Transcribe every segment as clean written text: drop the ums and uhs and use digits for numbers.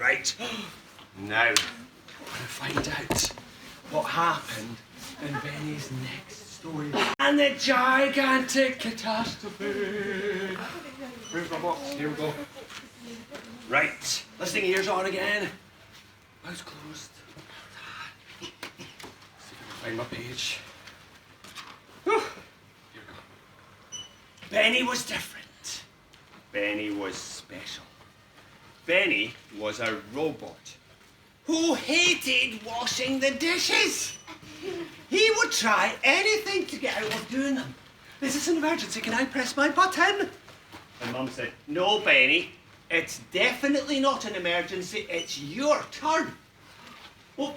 Right. Now, we're going to find out what happened in Benny's next story. And the gigantic catastrophe. Where's my box? Here we go. Right. Listening ears on again. Mouth closed. See if I can find my page. Whew. Here we go. Benny was different. Benny was special. Benny was a robot who hated washing the dishes. He would try anything to get out of doing them. Is this an emergency? Can I press my button? And Mum said, no, Benny, it's definitely not an emergency. It's your turn. Oh,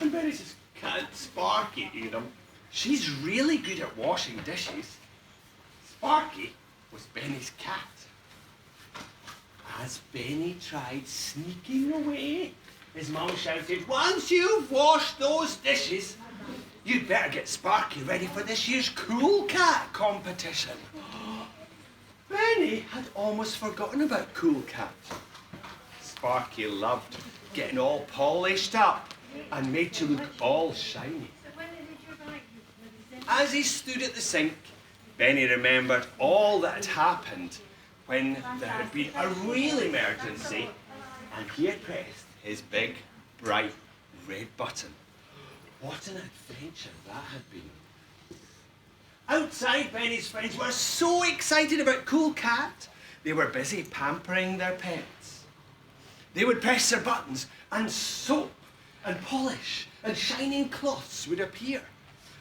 and Benny says, can't Sparky do them? She's really good at washing dishes. Sparky was Benny's cat. As Benny tried sneaking away, his mum shouted, once you've washed those dishes, you'd better get Sparky ready for this year's Cool Cat competition. Benny had almost forgotten about Cool Cat. Sparky loved getting all polished up and made to look all shiny. As he stood at the sink, Benny remembered all that had happened when there had been a real emergency and he had pressed his big, bright, red button. What an adventure that had been. Outside, Benny's friends were so excited about Cool Cat, they were busy pampering their pets. They would press their buttons and soap and polish and shining cloths would appear.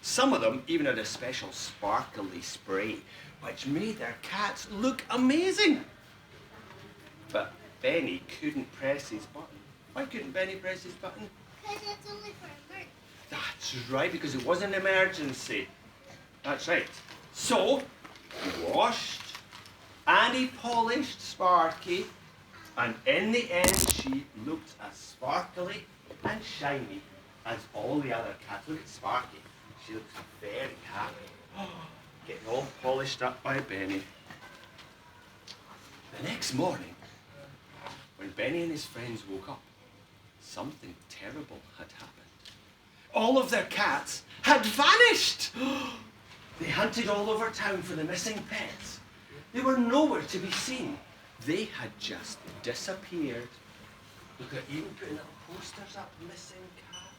Some of them even had a special sparkly spray which made their cats look amazing. But Benny couldn't press his button. Why couldn't Benny press his button? Because it's only for emergency. That's right, because it was an emergency. That's right. So, he washed and he polished Sparky, and in the end she looked as sparkly and shiny as all the other cats. Look at Sparky. She looks very happy. Getting all polished up by Benny. The next morning, when Benny and his friends woke up, something terrible had happened. All of their cats had vanished. They hunted all over town for the missing pets. They were nowhere to be seen. They had just disappeared. Look at you putting little posters up, missing cats.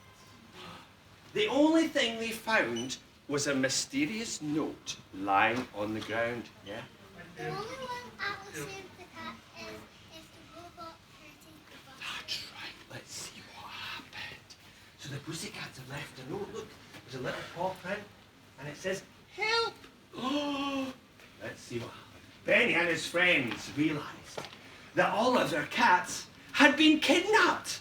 The only thing they found was a mysterious note lying on the ground. Yeah? The only one I will save the cat is the robot hurting the bus. That's right. Let's see what happened. So the pussycats have left a note. Look, there's a little paw print, and it says, help! Oh, let's see what happened. Benny and his friends realised that all of their cats had been kidnapped.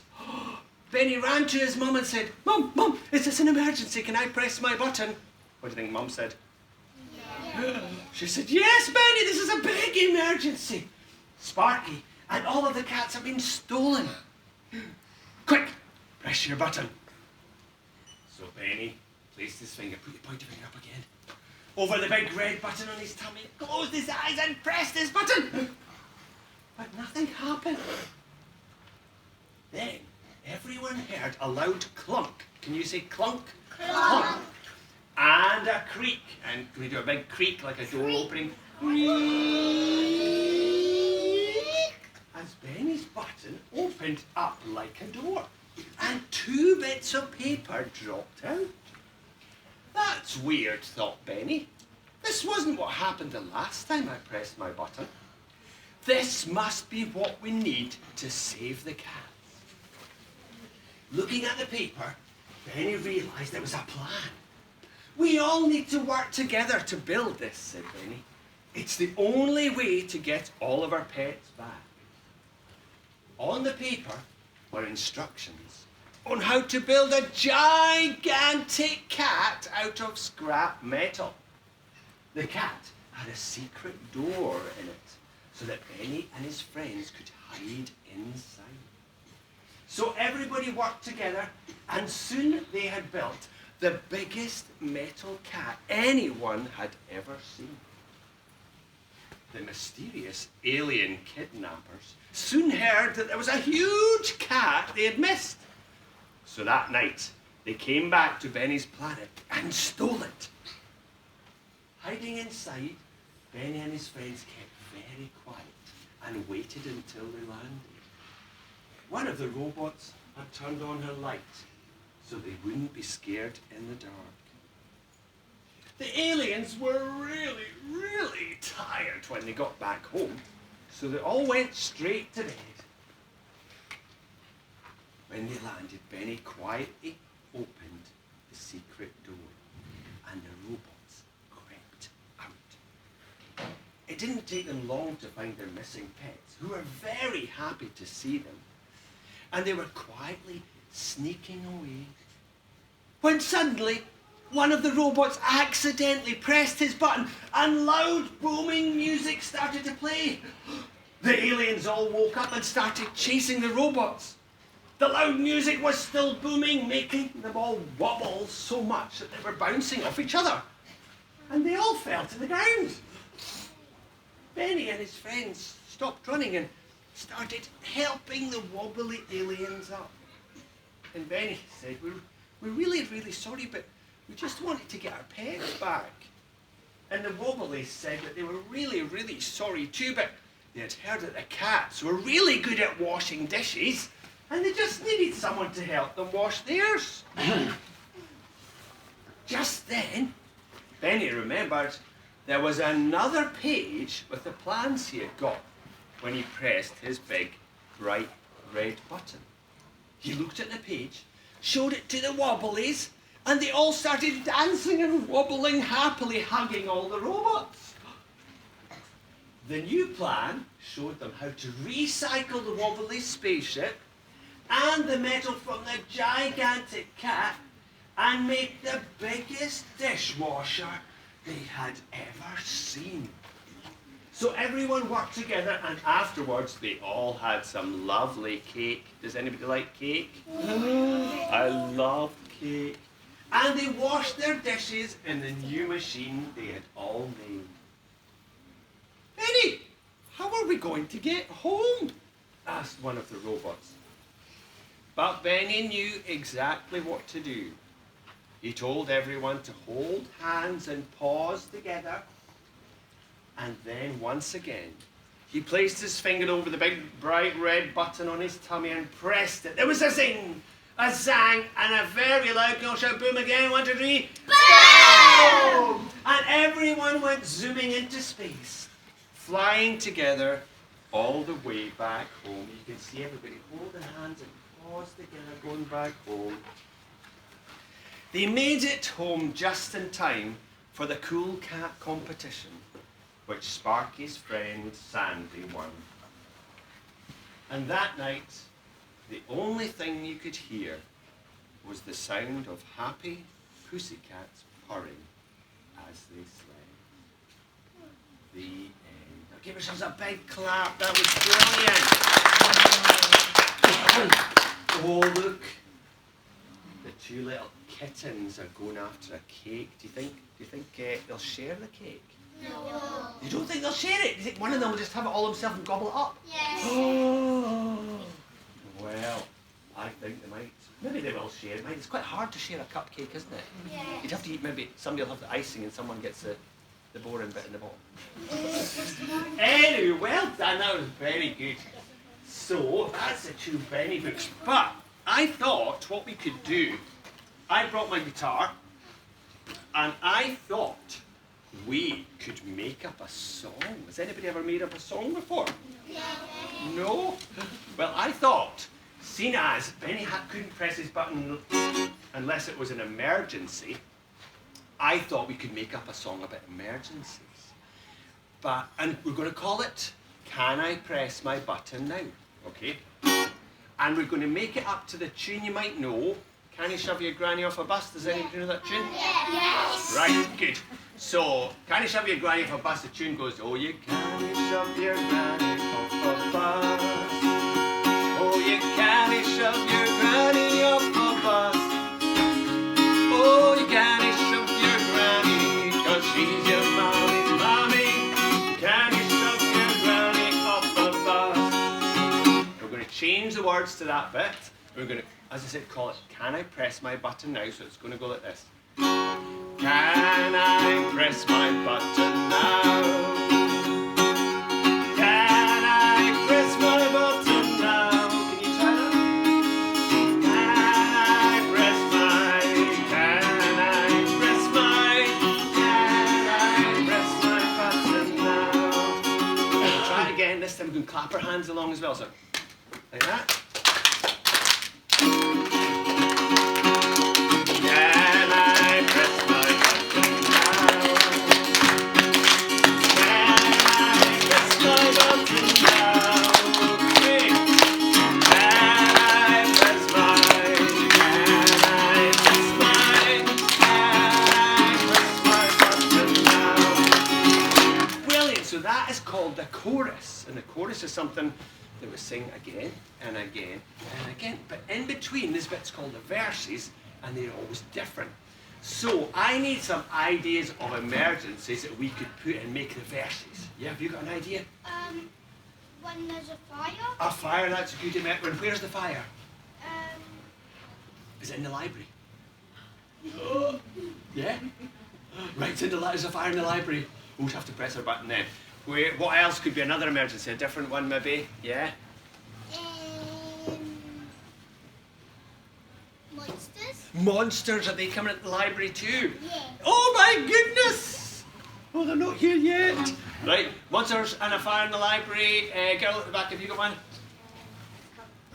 Benny ran to his mum and said, Mum, is this an emergency? Can I press my button? What do you think Mum said? Yeah. She said, yes, Benny, this is a big emergency. Sparky and all of the cats have been stolen. Quick, press your button. So Benny placed his finger, put your pointer finger up again, over the big red button on his tummy, closed his eyes and pressed his button. But nothing happened. Then everyone heard a loud clunk. Can you say clunk? Clunk. And a creak. And can we do a big creak like a door opening? Creak. As Benny's button opened up like a door. And 2 bits of paper dropped out. That's weird, thought Benny. This wasn't what happened the last time I pressed my button. This must be what we need to save the cats. Looking at the paper, Benny realised there was a plan. We all need to work together to build this, said Benny. It's the only way to get all of our pets back. On the paper were instructions on how to build a gigantic cat out of scrap metal. The cat had a secret door in it so that Benny and his friends could hide inside. So everybody worked together and soon they had built the biggest metal cat anyone had ever seen. the mysterious alien kidnappers soon heard that there was a huge cat they had missed. So that night, they came back to Benny's planet and stole it. Hiding inside, Benny and his friends kept very quiet and waited until they landed. One of the robots had turned on her light so they wouldn't be scared in the dark. The aliens were really tired when they got back home, so they all went straight to bed. When they landed, Benny quietly opened the secret door and the robots crept out. It didn't take them long to find their missing pets, who were very happy to see them, and they were quietly sneaking away. When suddenly, one of the robots accidentally pressed his button and loud booming music started to play. The aliens all woke up and started chasing the robots. The loud music was still booming, making them all wobble so much that they were bouncing off each other. And they all fell to the ground. Benny and his friends stopped running and started helping the wobbly aliens up. And Benny said, we're really sorry, but we just wanted to get our pets back. And the Wobblies said that they were really sorry too, but they had heard that the cats were really good at washing dishes, and they just needed someone to help them wash theirs. Just then, Benny remembered there was another page with the plans he had got when he pressed his big, bright red button. He looked at the page, showed it to the Wobblies, and they all started dancing and wobbling happily, hugging all the robots. The new plan showed them how to recycle the Wobbly spaceship and the metal from the gigantic cat and make the biggest dishwasher they had ever seen. So everyone worked together, and afterwards they all had some lovely cake. Does anybody like cake? I love cake. And they washed their dishes in the new machine they had all made. Benny, how are we going to get home? Asked one of the robots. But Benny knew exactly what to do. He told everyone to hold hands and paws together. And then once again, he placed his finger over the big bright red button on his tummy and pressed it. There was a zing, a zang, and a very loud you'll shout boom again. 1, 2, 3. Boom! And everyone went zooming into space, flying together all the way back home. You can see everybody holding hands and paws together, going back home. They made it home just in time for the cool cat competition, which Sparky's friend Sandy won. And that night, the only thing you could hear was the sound of happy pussycats purring as they slept. The end. Now give yourselves a big clap. That was brilliant. Oh, look. The two little kittens are going after a cake. Do you think they'll share the cake? No. You don't think they'll share it? You think one of them will just have it all himself and gobble it up? Yes. Oh. Well, I think they might. Maybe they will share it. It's quite hard to share a cupcake, isn't it? Yes. You'd have to eat, maybe somebody will have the icing and someone gets the boring bit in the bottom. Anyway, well done. That was very good. So, that's the two Benny books. But I thought what we could do, I brought my guitar, and I thought we could make up a song. Has anybody ever made up a song before? Yes. No? Well, I thought, seeing as Benny couldn't press his button unless it was an emergency, I thought we could make up a song about emergencies. And we're going to call it, Can I Press My Button Now? Okay? And we're going to make it up to the tune you might know. Can you shove your granny off a bus? Does anybody know that tune? Yes. Right, good. So, Can you shove your granny off a bus? The tune goes, oh, you can't shove your granny off a bus. Oh, you can't shove your granny off a bus. Oh, you can't shove your granny, 'cause she's your mommy's mommy. Can you shove change the words to that bit. We're going to, as I said, call it Can I Press My Button Now? So it's going to go like this. Can I press my button now? Can I press my button now? Can you try that? Again, this time we can clap our hands along as well, so like that. Can I press my button now? Can I press my button now? Okay. Can I press my button now? Brilliant, so that is called the chorus. And the chorus is something that we sing again and again and again. But in between, this bit's called the verses, and they're always different. So I need some ideas of emergencies that we could put and make the verses. Yeah, have you got an idea? When there's a fire. A fire, that's a good emergency. Where's the fire? Is it in the library? Yeah? Right, it's in the there's a fire in the library. We'll have to press our button then. What else could be another emergency? A different one maybe? Yeah? Monsters. Monsters, are they coming at the library too? Yeah. Oh my goodness! Oh, they're not here yet. Right, monsters and a fire in the library. Girl at the back, have you got one?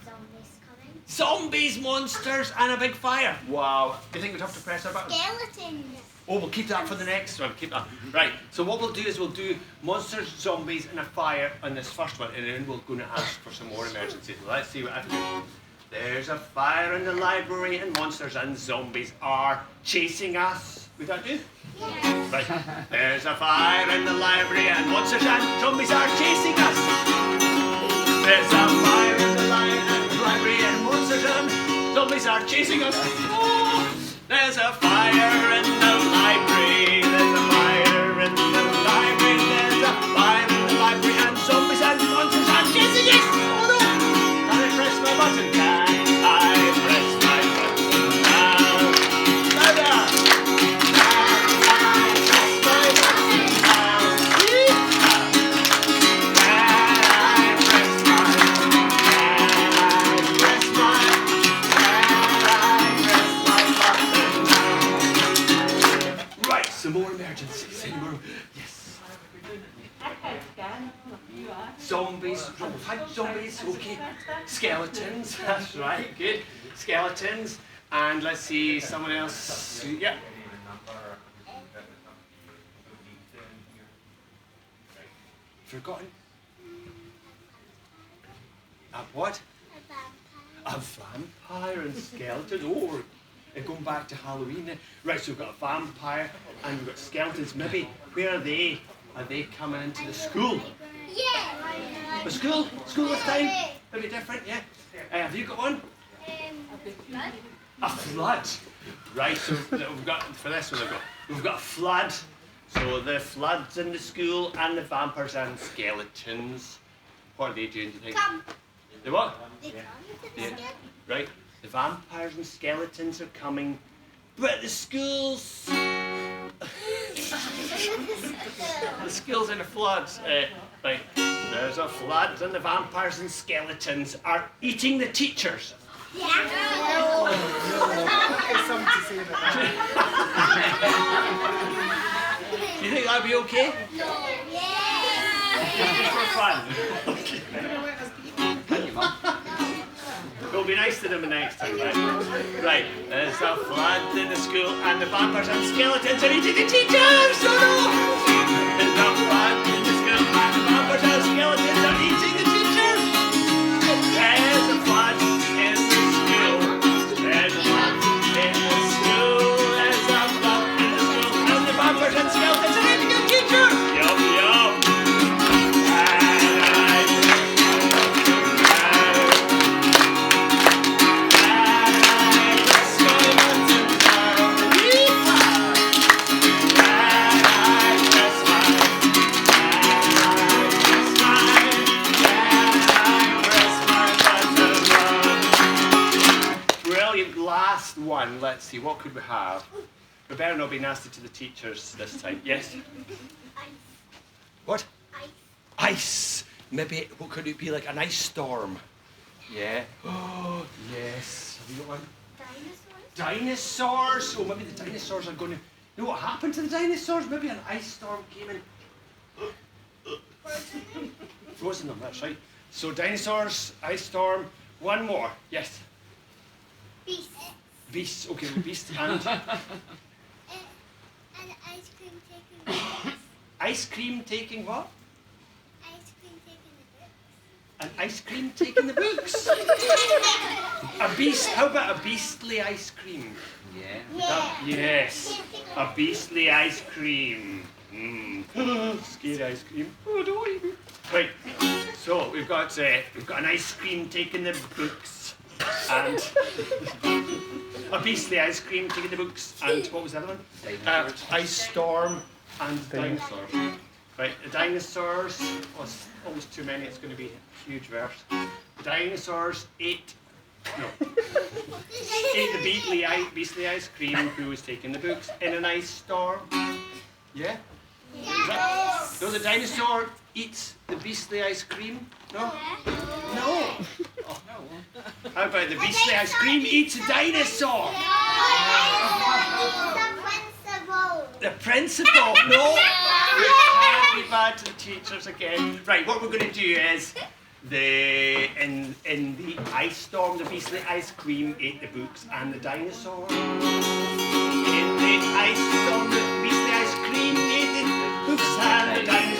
Zombies coming. Zombies, monsters, and a big fire. Wow. Do you think we'd have to press our button? Skeletons. Oh, we'll keep that for the next one. Keep that. Right, so what we'll do is we'll do monsters, zombies, and a fire on this first one, and then we're going to ask for some more emergencies. Let's see what I can do. There's a fire in the library, and monsters and zombies are chasing us. Would that do? Yes. Right. There's a fire in the library, and monsters and zombies are chasing us. There's a fire in the library, and monsters and zombies are chasing us. Oh! There's a fire in the library, there's a fire in the library, there's a fire in the library, and zombies and monsters are chasing us! Oh no! Can I press my button? Can I press my button now? Louder! Can I press my button now? Can I press my Right, some more emergencies. Some more. Yes. Zombies. We've had zombies. Okay. Skeletons. That's right. Good. Skeletons. And let's see, someone else. Yeah. Forgotten. A what? A vampire. A vampire and skeleton. Oh, and going back to Halloween then. Right, so we've got a vampire and we've got skeletons. Maybe, where are they? Are they coming into the school? Yeah. The school? School this time? Maybe different, yeah? Have you got one? Flood. A flood. Right, so we've got, for this one we've got a flood. So the floods in the school and the vampires and skeletons. What are they doing, do you think? Come. They what? They come to the Yeah. school. Right, the vampires and skeletons are coming, but the schools... the school's in a flood. Right, there's a flood and the vampires and skeletons are eating the teachers. Yeah. It's something to say about that. Do you think that'd be okay? No. Yeah. For fun. Thank you, Mum. We'll be nice to them next time, right? Right, there's a flood in the school and the vampires and skeletons are eating the teachers! Oh no! There's a flood in the school and the vampires and skeletons are eating the teachers! There's a flood in the school. There's a flood in the school. There's a flood in the school and the vampires and skeletons are eating the teachers! Yum, yum! last one. Let's see, what could we have? We better not be nasty to the teachers this time. Yes? Ice. What? Ice. Ice. Maybe, what could it be, like an ice storm? Yeah. Oh, yes. Have you got one? Dinosaurs. Dinosaurs. Oh, maybe the dinosaurs are going to... You know what happened to the dinosaurs? Maybe an ice storm came in. Frozen them, that's right. So dinosaurs, ice storm. One more. Yes. Beast. Beast. Okay, beast and... And ice cream taking the books. Ice cream taking what? Ice cream taking the books. An ice cream taking the books. A beast. How about a beastly ice cream? Yeah. Yes. A beastly ice cream. Scary ice cream. Oh, don't eat me. Right. So we've got an ice cream taking the books, and a beastly ice cream taking the books, and what was the other one? Dinosaurs. Ice storm and dinosaurs. Right. The dinosaurs. Oh, it's almost too many. It's going to be a huge verse. The dinosaurs ate. No. Ate the beastly ice cream. Who was taking the books in an ice storm? Yeah. Yes. So the dinosaur eats the beastly ice cream? No? No. Oh. How about the beastly ice cream eats a dinosaur? The principal? No. We can't be bad to the teachers again. Right, what we're going to do is in the ice storm, the beastly ice cream ate the books and the dinosaur. In the ice storm, the beastly ice cream ate the books and the dinosaur.